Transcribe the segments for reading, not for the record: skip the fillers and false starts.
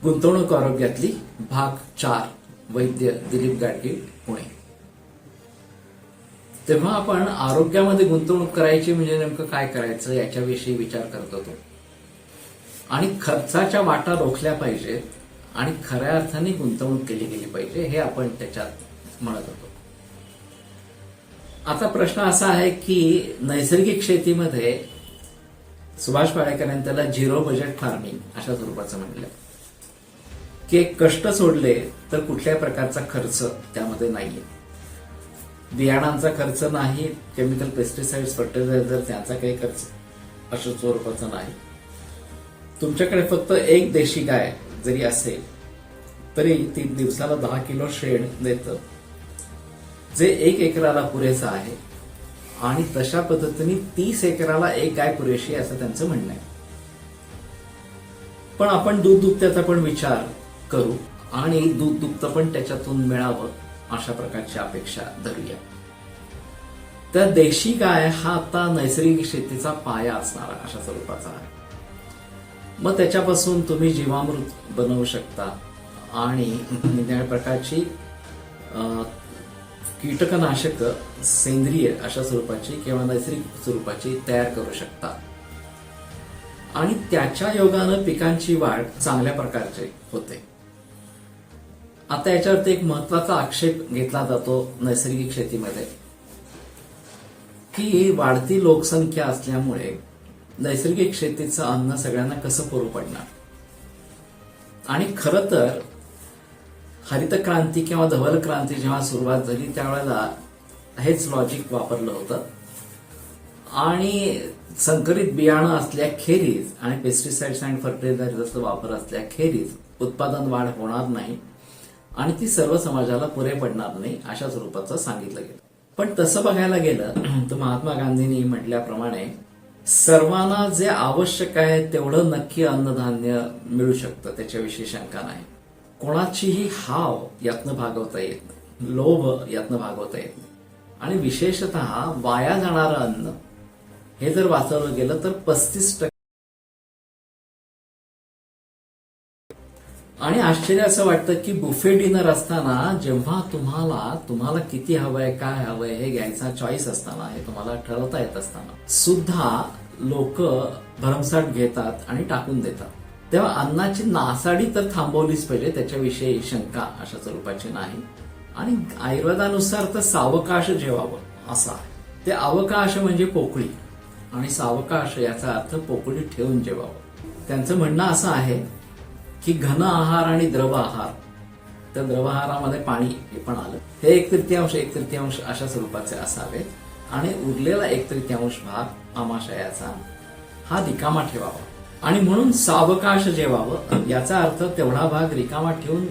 गुंतवणूक आरोग्यातली भाग 4 वैद्य दिलीप गाडगे पुणे. तेव्हा आपण आरोग्यामध्ये गुंतवणूक करायची म्हणजे नेमकं काय करायचं याच्याविषयी विचार करत होतो आणि खर्चाच्या वाटा रोखल्या पाहिजेत आणि खऱ्या अर्थाने गुंतवणूक केली गेली पाहिजे हे आपण त्याच्यात म्हणत होतो. आता प्रश्न असा आहे की नैसर्गिक शेतीमध्ये सुभाष पाळेकरांनी त्याला झिरो बजेट फार्मिंग अशा स्वरूपाचं म्हणलं की एक कष्ट सोडले तर कुठल्याही प्रकारचा खर्च त्यामध्ये नाहीये. बियाणांचा खर्च नाही, केमिकल पेस्टिसाइड्स फर्टिलायझर त्यांचा काही खर्च अशा स्वरूपाचा नाही. तुमच्याकडे फक्त एक देशी गाय जरी असेल तरी ती दिवसाला 10 किलो शेण देतं, जे 1 एकराला पुरेसं आहे आणि तशा पद्धतीने 30 एकराला एक गाय पुरेशी असं त्यांचं म्हणणं आहे. पण आपण दूध दुभत्याचा पण विचार करू आणि दूध दुभतं पण त्याच्यातून मिळावं अशा प्रकारची अपेक्षा धरूया. तर देशी गाय हा आता नैसर्गिक शेतीचा पाया असणारा अशा स्वरूपाचा आहे. मग त्याच्यापासून तुम्ही जीवामृत बनवू शकता आणि निरनिराळ्या प्रकारची कीटकनाशक सेंद्रिय अशा स्वरूपाची किंवा नैसर्गिक स्वरूपाची तयार करू शकता आणि त्याच्या योगानं पिकांची वाढ चांगल्या प्रकारचे होते. आता याच्यावरती एक महत्वाचा आक्षेप घेतला जातो नैसर्गिक शेतीमध्ये की वाढती लोकसंख्या असल्यामुळे नैसर्गिक शेतीचं अन्न सगळ्यांना कसं पुरू पडणार. आणि खरं तर हरित क्रांती किंवा धवल क्रांती जेव्हा सुरुवात झाली त्यावेळेला हेच लॉजिक वापरलं होतं आणि संकरित बियाणं असल्याखेरीज आणि पेस्टिसाइड्स अँड फर्टिलायझरचा वापर असल्याखेरीज उत्पादन वाढ होणार नाही आणि ती सर्व समाजाला पुरे पडणार नाही अशा स्वरूपाचं सांगितलं गेलं. पण तसं बघायला गेलं तर महात्मा गांधींनी म्हटल्याप्रमाणे सर्वांना जे आवश्यक आहे तेवढं नक्की अन्नधान्य मिळू शकतं, त्याच्याविषयी शंका नाही. कोणाचीही हाव यातनं भागवता येत नाही, लोभ यातनं भागवता येत नाही आणि विशेषतः वाया जाणारं अन्न हे जर वाचवलं गेलं तर 35%. आणि आश्चर्य असं वाटतं की बुफे डिनर असताना जेव्हा तुम्हाला किती हवंय काय हवंय हे घ्यायचा चॉईस असताना, हे तुम्हाला ठरवता येत असताना सुद्धा लोक भरमसाठ घेतात आणि टाकून देतात. तेव्हा अन्नाची नासाडी तर थांबवलीच पाहिजे, त्याच्याविषयी शंका अशा स्वरूपाची नाही. आणि आयुर्वेदानुसार तर सावकाश जेवावं असं आहे. ते अवकाश म्हणजे पोकळी आणि सावकाश याचा अर्थ पोकळी ठेवून जेवावं. त्यांचं म्हणणं असं आहे की घन आहार आणि द्रव आहार, त्या द्रव आहारामध्ये पाणी हे पण आलं, हे 1/3 अशा स्वरूपाचे असावे आणि उरलेला 1/3 भाग आमाशयाचा हा रिकामा ठेवावा आणि म्हणून सावकाश जेवावं. याचा अर्थ तेवढा भाग रिकामा ठेवून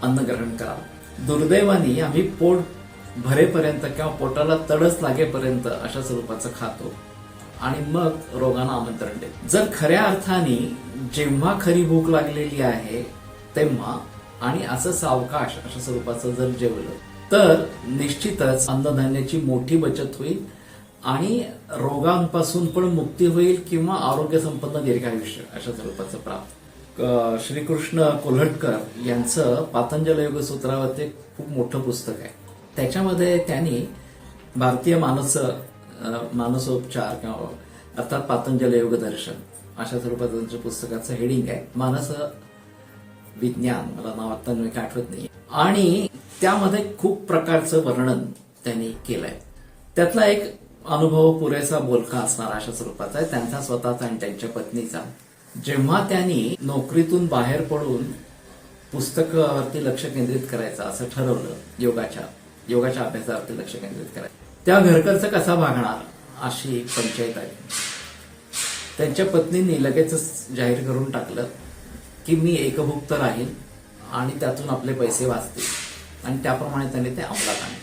अन्न ग्रहण करावं. दुर्दैवाने आम्ही पोट भरेपर्यंत किंवा पोटाला तडस लागेपर्यंत अशा स्वरूपाचं खातो आणि मग रोगांना आमंत्रण देतो. जर खऱ्या अर्थाने जेव्हा खरी भूक लागलेली आहे तेव्हा आणि असं सावकाश अशा स्वरूपाचं जर जेवलं तर निश्चितच अन्नधान्याची मोठी बचत होईल आणि रोगांपासून पण मुक्ती होईल किंवा आरोग्य संपन्न दीर्घायुष्य अशा स्वरूपाचं प्राप्त. श्रीकृष्ण कोल्हटकर यांचं पातंजल योगसूत्रावरती खूप मोठं पुस्तक आहे. त्याच्यामध्ये त्यांनी भारतीय मानसोपचार किंवा अर्थात पातंजल योग दर्शन अशा स्वरूपाचं त्यांच्या पुस्तकाचं हेडिंग आहे मानस विज्ञान, मला नाव आता आठवत नाही. आणि त्यामध्ये खूप प्रकारचं वर्णन त्यांनी केलंय. त्यातला एक अनुभव पुरेसा बोलका असणारा अशा स्वरूपाचा आहे त्यांचा स्वतःचा आणि त्यांच्या पत्नीचा. जेव्हा त्यांनी नोकरीतून बाहेर पडून पुस्तकावरती लक्ष केंद्रित करायचं असं ठरवलं, योगाच्या अभ्यासावरती लक्ष केंद्रित करायचं, त्या घरखर्च कसा भागणार अशी एक पंचायत आली. त्यांच्या पत्नींनी लगेचच जाहीर करून टाकलं की मी एकभुक्त राहील आणि त्यातून आपले पैसे वाचतील आणि त्याप्रमाणे त्यांनी ते अंमलात आणले.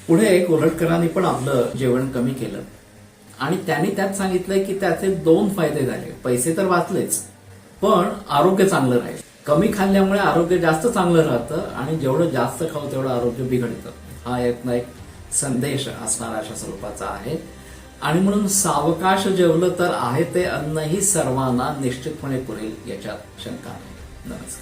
पुढे कोल्हटकरांनी पण आपलं जेवण कमी केलं आणि त्यांनी त्यात सांगितलंय की त्याचे 2 फायदे झाले. पैसे तर वाचलेच पण आरोग्य चांगलं राहील. कमी खाल्ल्यामुळे आरोग्य जास्त चांगलं राहतं आणि जेवढं जास्त खाऊ तेवढं आरोग्य बिघडतं. हा एक संदेश असणारा अशा स्वरूपाचा आहे. आणि म्हणून सावकाश जेवलं तर आहे ते अन्नही सर्वांना निश्चितपणे पुरेल याच्यात शंका नाही. नमस्कार.